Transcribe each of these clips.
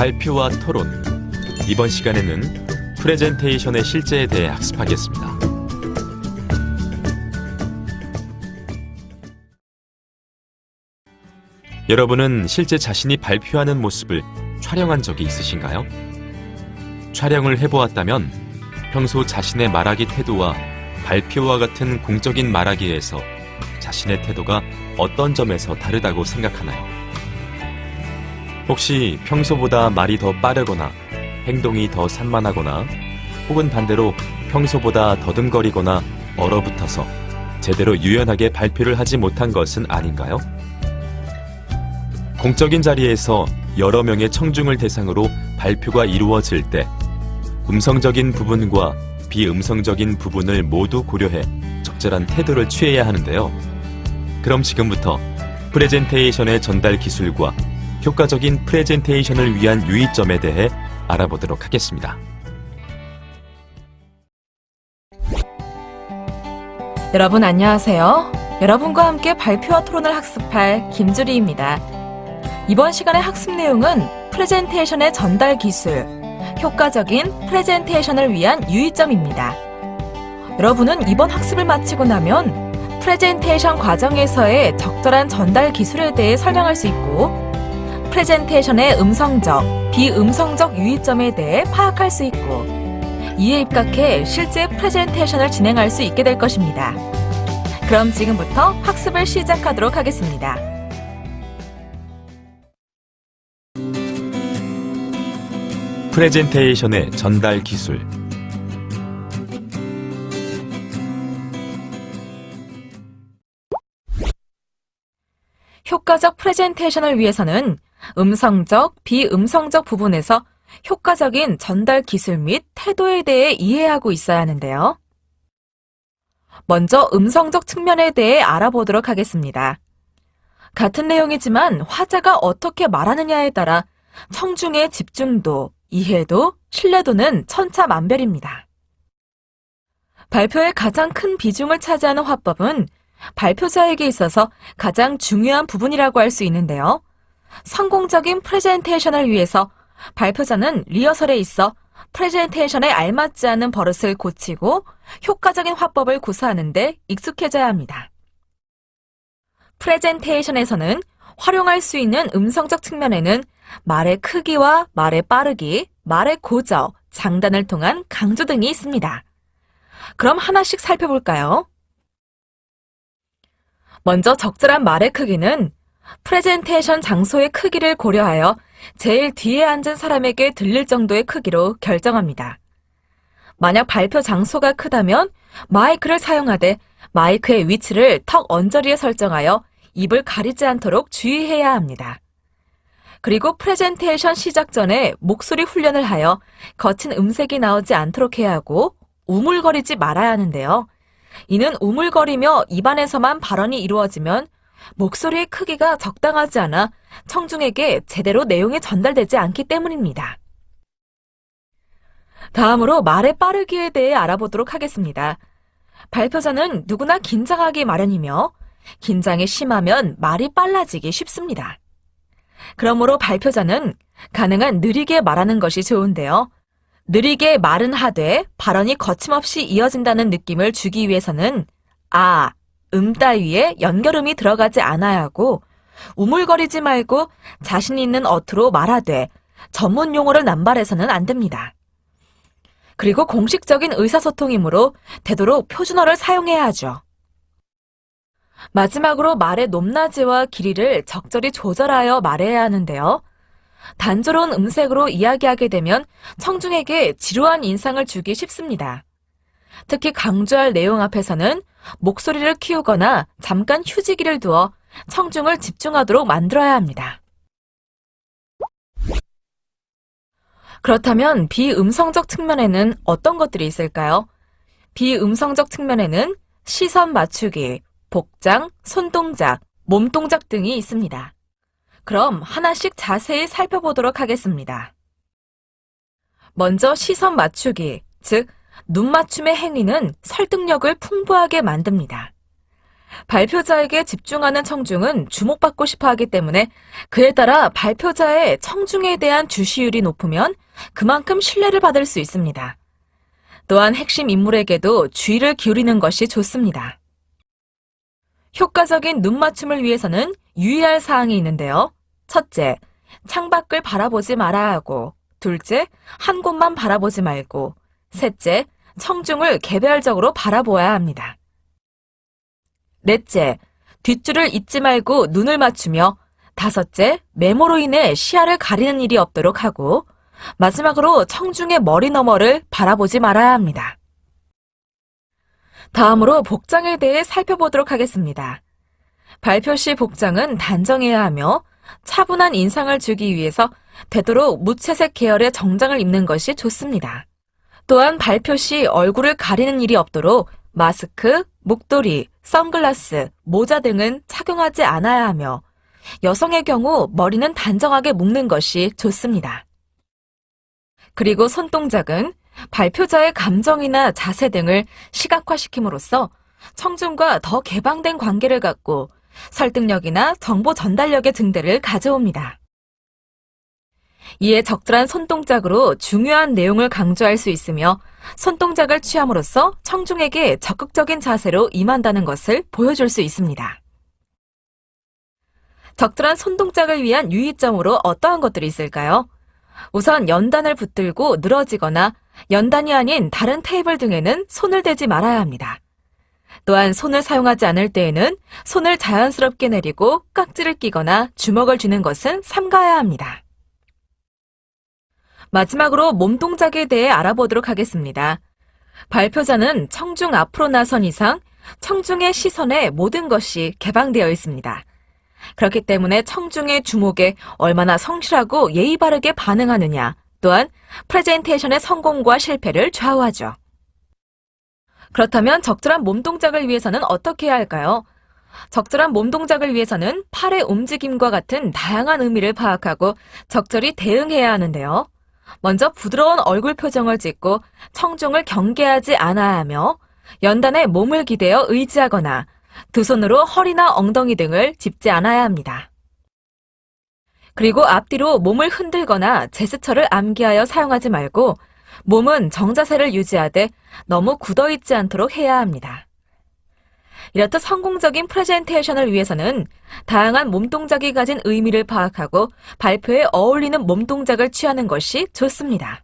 발표와 토론. 이번 시간에는 프레젠테이션의 실제에 대해 학습하겠습니다. 여러분은 실제 자신이 발표하는 모습을 촬영한 적이 있으신가요? 촬영을 해보았다면 평소 자신의 말하기 태도와 발표와 같은 공적인 말하기에서 자신의 태도가 어떤 점에서 다르다고 생각하나요? 혹시 평소보다 말이 더 빠르거나 행동이 더 산만하거나 혹은 반대로 평소보다 더듬거리거나 얼어붙어서 제대로 유연하게 발표를 하지 못한 것은 아닌가요? 공적인 자리에서 여러 명의 청중을 대상으로 발표가 이루어질 때 음성적인 부분과 비음성적인 부분을 모두 고려해 적절한 태도를 취해야 하는데요. 그럼 지금부터 프레젠테이션의 전달 기술과 효과적인 프레젠테이션을 위한 유의점에 대해 알아보도록 하겠습니다. 여러분 안녕하세요. 여러분과 함께 발표와 토론을 학습할 김주리입니다. 이번 시간의 학습 내용은 프레젠테이션의 전달 기술, 효과적인 프레젠테이션을 위한 유의점입니다. 여러분은 이번 학습을 마치고 나면 프레젠테이션 과정에서의 적절한 전달 기술에 대해 설명할 수 있고 프레젠테이션의 음성적, 비음성적 유의점에 대해 파악할 수 있고 이에 입각해 실제 프레젠테이션을 진행할 수 있게 될 것입니다. 그럼 지금부터 학습을 시작하도록 하겠습니다. 프레젠테이션의 전달 기술. 효과적 프레젠테이션을 위해서는 음성적, 비음성적 부분에서 효과적인 전달 기술 및 태도에 대해 이해하고 있어야 하는데요. 먼저 음성적 측면에 대해 알아보도록 하겠습니다. 같은 내용이지만 화자가 어떻게 말하느냐에 따라 청중의 집중도, 이해도, 신뢰도는 천차만별입니다. 발표에 가장 큰 비중을 차지하는 화법은 발표자에게 있어서 가장 중요한 부분이라고 할 수 있는데요. 성공적인 프레젠테이션을 위해서 발표자는 리허설에 있어 프레젠테이션에 알맞지 않은 버릇을 고치고 효과적인 화법을 구사하는 데 익숙해져야 합니다. 프레젠테이션에서는 활용할 수 있는 음성적 측면에는 말의 크기와 말의 빠르기, 말의 고저, 장단을 통한 강조 등이 있습니다. 그럼 하나씩 살펴볼까요? 먼저 적절한 말의 크기는 프레젠테이션 장소의 크기를 고려하여 제일 뒤에 앉은 사람에게 들릴 정도의 크기로 결정합니다. 만약 발표 장소가 크다면 마이크를 사용하되 마이크의 위치를 턱 언저리에 설정하여 입을 가리지 않도록 주의해야 합니다. 그리고 프레젠테이션 시작 전에 목소리 훈련을 하여 거친 음색이 나오지 않도록 해야 하고 우물거리지 말아야 하는데요. 이는 우물거리며 입안에서만 발언이 이루어지면 목소리의 크기가 적당하지 않아 청중에게 제대로 내용이 전달되지 않기 때문입니다. 다음으로 말의 빠르기에 대해 알아보도록 하겠습니다. 발표자는 누구나 긴장하기 마련이며 긴장이 심하면 말이 빨라지기 쉽습니다. 그러므로 발표자는 가능한 느리게 말하는 것이 좋은데요. 느리게 말은 하되 발언이 거침없이 이어진다는 느낌을 주기 위해서는 아, 따위에 연결음이 들어가지 않아야 하고 우물거리지 말고 자신 있는 어투로 말하되 전문 용어를 남발해서는 안 됩니다. 그리고 공식적인 의사소통이므로 되도록 표준어를 사용해야 하죠. 마지막으로 말의 높낮이와 길이를 적절히 조절하여 말해야 하는데요. 단조로운 음색으로 이야기하게 되면 청중에게 지루한 인상을 주기 쉽습니다. 특히 강조할 내용 앞에서는 목소리를 키우거나 잠깐 휴지기를 두어 청중을 집중하도록 만들어야 합니다. 그렇다면 비음성적 측면에는 어떤 것들이 있을까요? 비음성적 측면에는 시선 맞추기, 복장, 손동작, 몸동작 등이 있습니다. 그럼 하나씩 자세히 살펴보도록 하겠습니다. 먼저 시선 맞추기, 즉 눈 맞춤의 행위는 설득력을 풍부하게 만듭니다. 발표자에게 집중하는 청중은 주목받고 싶어 하기 때문에 그에 따라 발표자의 청중에 대한 주시율이 높으면 그만큼 신뢰를 받을 수 있습니다. 또한 핵심 인물에게도 주의를 기울이는 것이 좋습니다. 효과적인 눈 맞춤을 위해서는 유의할 사항이 있는데요. 첫째, 창밖을 바라보지 말아야 하고, 둘째, 한 곳만 바라보지 말고, 셋째, 청중을 개별적으로 바라보아야 합니다. 넷째, 뒷줄을 잊지 말고 눈을 맞추며, 다섯째, 메모로 인해 시야를 가리는 일이 없도록 하고, 마지막으로 청중의 머리 너머를 바라보지 말아야 합니다. 다음으로 복장에 대해 살펴보도록 하겠습니다. 발표 시 복장은 단정해야 하며 차분한 인상을 주기 위해서 되도록 무채색 계열의 정장을 입는 것이 좋습니다. 또한 발표 시 얼굴을 가리는 일이 없도록 마스크, 목도리, 선글라스, 모자 등은 착용하지 않아야 하며 여성의 경우 머리는 단정하게 묶는 것이 좋습니다. 그리고 손동작은 발표자의 감정이나 자세 등을 시각화시킴으로써 청중과 더 개방된 관계를 갖고 설득력이나 정보 전달력의 증대를 가져옵니다. 이에 적절한 손동작으로 중요한 내용을 강조할 수 있으며 손동작을 취함으로써 청중에게 적극적인 자세로 임한다는 것을 보여줄 수 있습니다. 적절한 손동작을 위한 유의점으로 어떠한 것들이 있을까요? 우선 연단을 붙들고 늘어지거나 연단이 아닌 다른 테이블 등에는 손을 대지 말아야 합니다. 또한 손을 사용하지 않을 때에는 손을 자연스럽게 내리고 깍지를 끼거나 주먹을 쥐는 것은 삼가야 합니다. 마지막으로 몸 동작에 대해 알아보도록 하겠습니다. 발표자는 청중 앞으로 나선 이상 청중의 시선에 모든 것이 개방되어 있습니다. 그렇기 때문에 청중의 주목에 얼마나 성실하고 예의 바르게 반응하느냐, 또한 프레젠테이션의 성공과 실패를 좌우하죠. 그렇다면 적절한 몸 동작을 위해서는 어떻게 해야 할까요? 적절한 몸 동작을 위해서는 팔의 움직임과 같은 다양한 의미를 파악하고 적절히 대응해야 하는데요. 먼저 부드러운 얼굴 표정을 짓고 청중을 경계하지 않아야 하며 연단에 몸을 기대어 의지하거나 두 손으로 허리나 엉덩이 등을 짚지 않아야 합니다. 그리고 앞뒤로 몸을 흔들거나 제스처를 암기하여 사용하지 말고 몸은 정자세를 유지하되 너무 굳어있지 않도록 해야 합니다. 이렇듯 성공적인 프레젠테이션을 위해서는 다양한 몸동작이 가진 의미를 파악하고 발표에 어울리는 몸동작을 취하는 것이 좋습니다.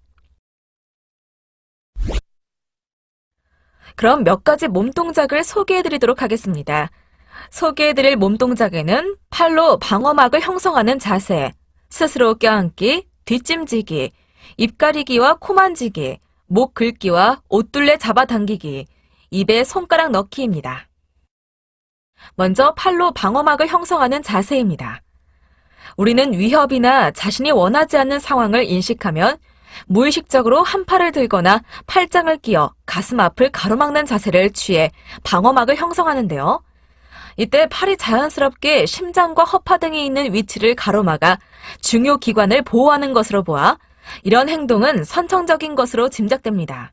그럼 몇 가지 몸동작을 소개해드리도록 하겠습니다. 소개해드릴 몸동작에는 팔로 방어막을 형성하는 자세, 스스로 껴안기, 뒷짐지기, 입 가리기와 코 만지기, 목 긁기와 옷둘레 잡아당기기, 입에 손가락 넣기입니다. 먼저 팔로 방어막을 형성하는 자세입니다. 우리는 위협이나 자신이 원하지 않는 상황을 인식하면 무의식적으로 한 팔을 들거나 팔짱을 끼어 가슴 앞을 가로막는 자세를 취해 방어막을 형성하는데요. 이때 팔이 자연스럽게 심장과 허파 등이 있는 위치를 가로막아 중요 기관을 보호하는 것으로 보아 이런 행동은 선천적인 것으로 짐작됩니다.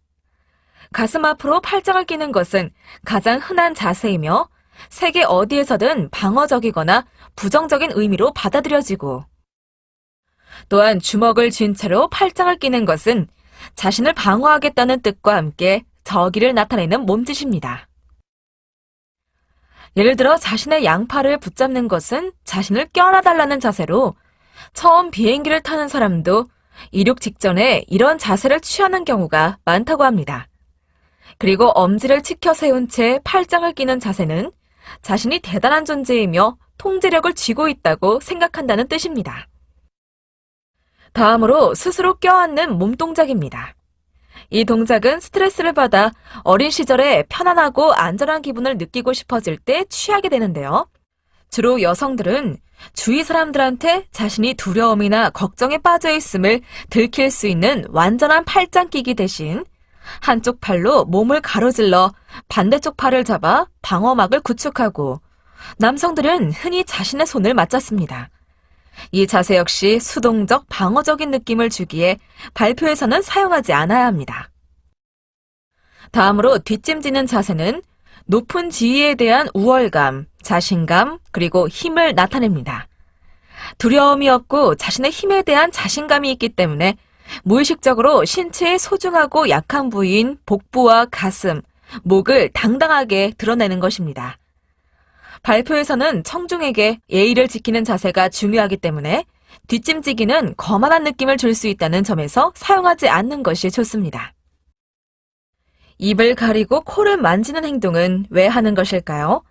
가슴 앞으로 팔짱을 끼는 것은 가장 흔한 자세이며 세계 어디에서든 방어적이거나 부정적인 의미로 받아들여지고 또한 주먹을 쥔 채로 팔짱을 끼는 것은 자신을 방어하겠다는 뜻과 함께 저기를 나타내는 몸짓입니다. 예를 들어 자신의 양팔을 붙잡는 것은 자신을 껴안아달라는 자세로 처음 비행기를 타는 사람도 이륙 직전에 이런 자세를 취하는 경우가 많다고 합니다. 그리고 엄지를 치켜 세운 채 팔짱을 끼는 자세는 자신이 대단한 존재이며 통제력을 쥐고 있다고 생각한다는 뜻입니다. 다음으로 스스로 껴안는 몸동작입니다. 이 동작은 스트레스를 받아 어린 시절에 편안하고 안전한 기분을 느끼고 싶어질 때 취하게 되는데요. 주로 여성들은 주위 사람들한테 자신이 두려움이나 걱정에 빠져 있음을 들킬 수 있는 완전한 팔짱 끼기 대신 한쪽 팔로 몸을 가로질러 반대쪽 팔을 잡아 방어막을 구축하고 남성들은 흔히 자신의 손을 맞잡습니다. 이 자세 역시 수동적 방어적인 느낌을 주기에 발표에서는 사용하지 않아야 합니다. 다음으로 뒷짐지는 자세는 높은 지위에 대한 우월감, 자신감, 그리고 힘을 나타냅니다. 두려움이 없고 자신의 힘에 대한 자신감이 있기 때문에 무의식적으로 신체의 소중하고 약한 부위인 복부와 가슴, 목을 당당하게 드러내는 것입니다. 발표에서는 청중에게 예의를 지키는 자세가 중요하기 때문에 뒷짐지기는 거만한 느낌을 줄 수 있다는 점에서 사용하지 않는 것이 좋습니다. 입을 가리고 코를 만지는 행동은 왜 하는 것일까요?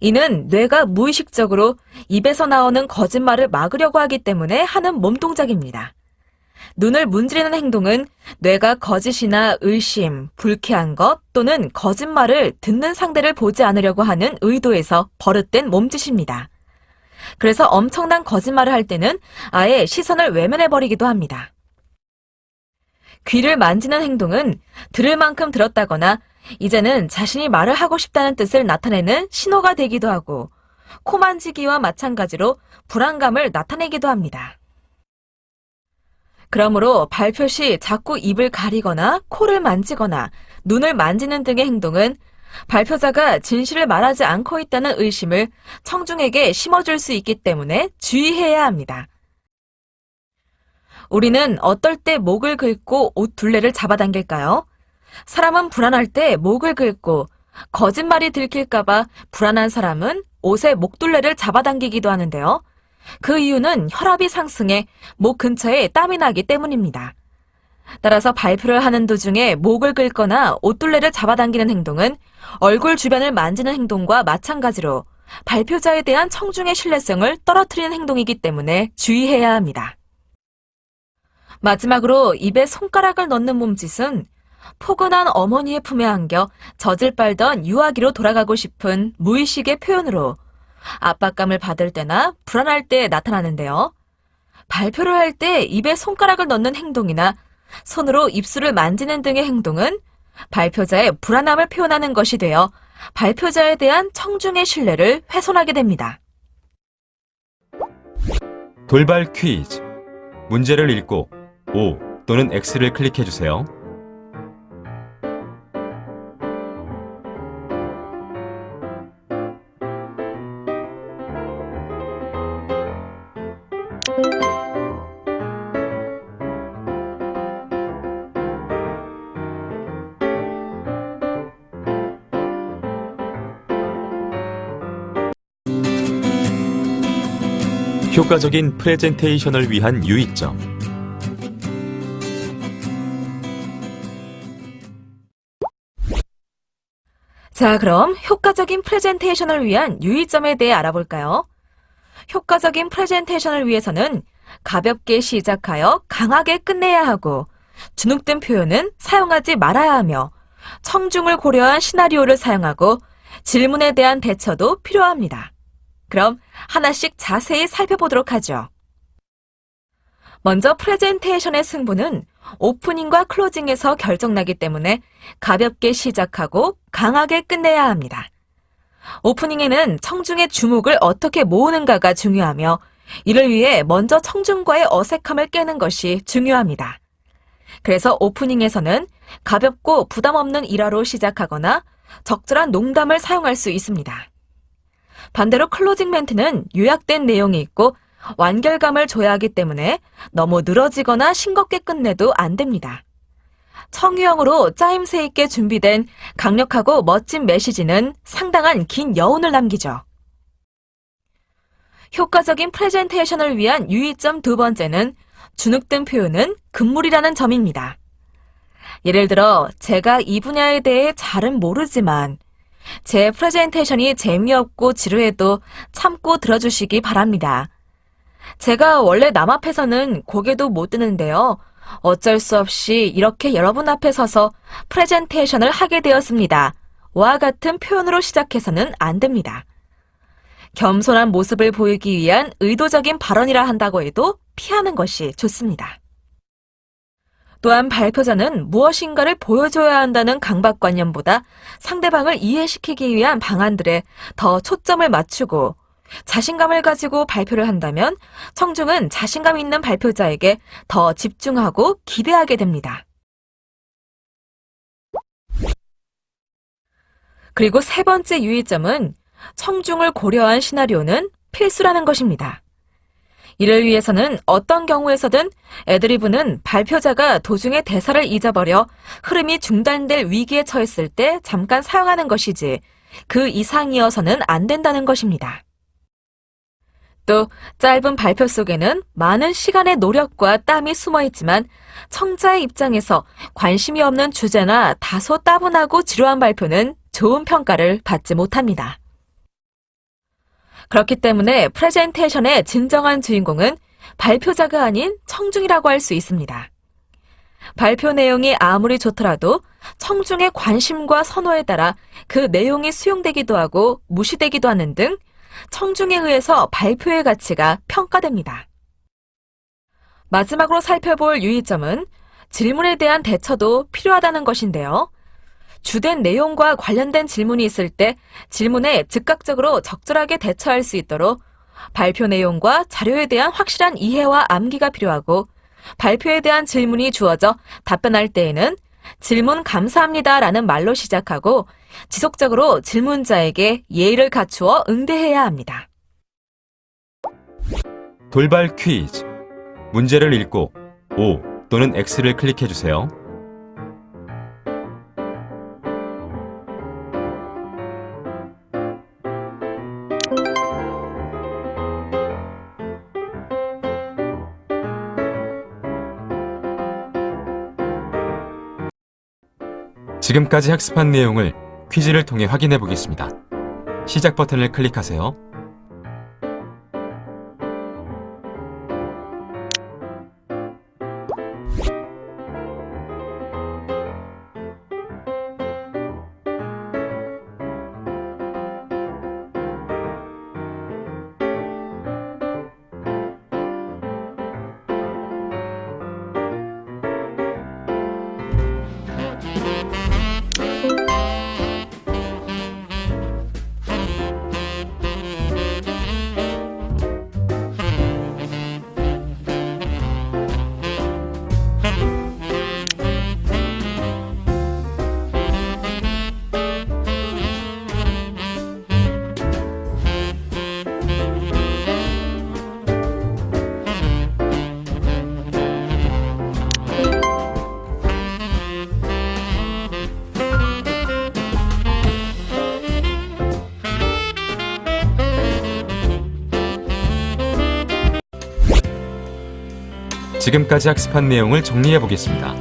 이는 뇌가 무의식적으로 입에서 나오는 거짓말을 막으려고 하기 때문에 하는 몸동작입니다. 눈을 문지르는 행동은 뇌가 거짓이나 의심, 불쾌한 것 또는 거짓말을 듣는 상대를 보지 않으려고 하는 의도에서 버릇된 몸짓입니다. 그래서 엄청난 거짓말을 할 때는 아예 시선을 외면해버리기도 합니다. 귀를 만지는 행동은 들을 만큼 들었다거나 이제는 자신이 말을 하고 싶다는 뜻을 나타내는 신호가 되기도 하고 코 만지기와 마찬가지로 불안감을 나타내기도 합니다. 그러므로 발표 시 자꾸 입을 가리거나 코를 만지거나 눈을 만지는 등의 행동은 발표자가 진실을 말하지 않고 있다는 의심을 청중에게 심어줄 수 있기 때문에 주의해야 합니다. 우리는 어떨 때 목을 긁고 옷 둘레를 잡아당길까요? 사람은 불안할 때 목을 긁고 거짓말이 들킬까봐 불안한 사람은 옷의 목둘레를 잡아당기기도 하는데요. 그 이유는 혈압이 상승해 목 근처에 땀이 나기 때문입니다. 따라서 발표를 하는 도중에 목을 긁거나 옷둘레를 잡아당기는 행동은 얼굴 주변을 만지는 행동과 마찬가지로 발표자에 대한 청중의 신뢰성을 떨어뜨리는 행동이기 때문에 주의해야 합니다. 마지막으로 입에 손가락을 넣는 몸짓은 포근한 어머니의 품에 안겨 젖을 빨던 유아기로 돌아가고 싶은 무의식의 표현으로 압박감을 받을 때나 불안할 때 나타나는데요. 발표를 할 때 입에 손가락을 넣는 행동이나 손으로 입술을 만지는 등의 행동은 발표자의 불안함을 표현하는 것이 되어 발표자에 대한 청중의 신뢰를 훼손하게 됩니다. 돌발 퀴즈. 문제를 읽고 O 또는 X를 클릭해주세요. 효과적인 프레젠테이션을 위한 유의점. 자, 그럼 효과적인 프레젠테이션을 위한 유의점에 대해 알아볼까요? 효과적인 프레젠테이션을 위해서는 가볍게 시작하여 강하게 끝내야 하고 주눅든 표현은 사용하지 말아야 하며 청중을 고려한 시나리오를 사용하고 질문에 대한 대처도 필요합니다. 그럼 하나씩 자세히 살펴보도록 하죠. 먼저 프레젠테이션의 승부는 오프닝과 클로징에서 결정나기 때문에 가볍게 시작하고 강하게 끝내야 합니다. 오프닝에는 청중의 주목을 어떻게 모으는가가 중요하며 이를 위해 먼저 청중과의 어색함을 깨는 것이 중요합니다. 그래서 오프닝에서는 가볍고 부담 없는 일화로 시작하거나 적절한 농담을 사용할 수 있습니다. 반대로 클로징 멘트는 요약된 내용이 있고 완결감을 줘야 하기 때문에 너무 늘어지거나 싱겁게 끝내도 안 됩니다. 청유형으로 짜임새 있게 준비된 강력하고 멋진 메시지는 상당한 긴 여운을 남기죠. 효과적인 프레젠테이션을 위한 유의점 두 번째는 주눅든 표현은 금물이라는 점입니다. 예를 들어 제가 이 분야에 대해 잘은 모르지만 제 프레젠테이션이 재미없고 지루해도 참고 들어주시기 바랍니다. 제가 원래 남 앞에서는 고개도 못 드는데요. 어쩔 수 없이 이렇게 여러분 앞에 서서 프레젠테이션을 하게 되었습니다. 와 같은 표현으로 시작해서는 안 됩니다. 겸손한 모습을 보이기 위한 의도적인 발언이라 한다고 해도 피하는 것이 좋습니다. 또한 발표자는 무엇인가를 보여줘야 한다는 강박관념보다 상대방을 이해시키기 위한 방안들에 더 초점을 맞추고 자신감을 가지고 발표를 한다면 청중은 자신감 있는 발표자에게 더 집중하고 기대하게 됩니다. 그리고 세 번째 유의점은 청중을 고려한 시나리오는 필수라는 것입니다. 이를 위해서는 어떤 경우에서든 애드리브는 발표자가 도중에 대사를 잊어버려 흐름이 중단될 위기에 처했을 때 잠깐 사용하는 것이지 그 이상이어서는 안 된다는 것입니다. 또 짧은 발표 속에는 많은 시간의 노력과 땀이 숨어 있지만 청자의 입장에서 관심이 없는 주제나 다소 따분하고 지루한 발표는 좋은 평가를 받지 못합니다. 그렇기 때문에 프레젠테이션의 진정한 주인공은 발표자가 아닌 청중이라고 할 수 있습니다. 발표 내용이 아무리 좋더라도 청중의 관심과 선호에 따라 그 내용이 수용되기도 하고 무시되기도 하는 등 청중에 의해서 발표의 가치가 평가됩니다. 마지막으로 살펴볼 유의점은 질문에 대한 대처도 필요하다는 것인데요. 주된 내용과 관련된 질문이 있을 때 질문에 즉각적으로 적절하게 대처할 수 있도록 발표 내용과 자료에 대한 확실한 이해와 암기가 필요하고 발표에 대한 질문이 주어져 답변할 때에는 질문 감사합니다라는 말로 시작하고 지속적으로 질문자에게 예의를 갖추어 응대해야 합니다. 돌발 퀴즈. 문제를 읽고 O 또는 X를 클릭해 주세요. 지금까지 학습한 내용을 퀴즈를 통해 확인해 보겠습니다. 시작 버튼을 클릭하세요. 지금까지 학습한 내용을 정리해 보겠습니다.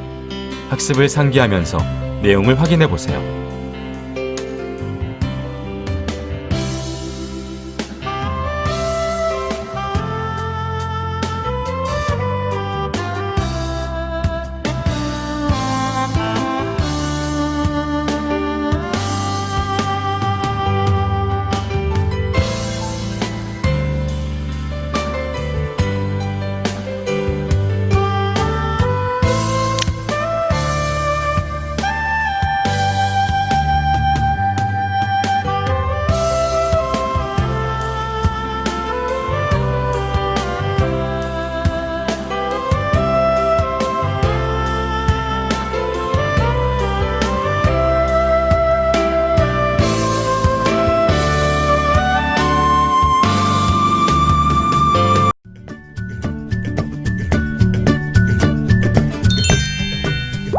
학습을 상기하면서 내용을 확인해 보세요.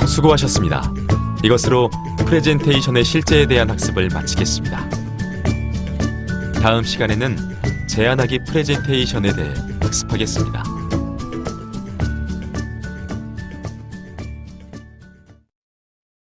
수고하셨습니다. 이것으로 프레젠테이션의 실제에 대한 학습을 마치겠습니다. 다음 시간에는 제안하기 프레젠테이션에 대해 학습하겠습니다.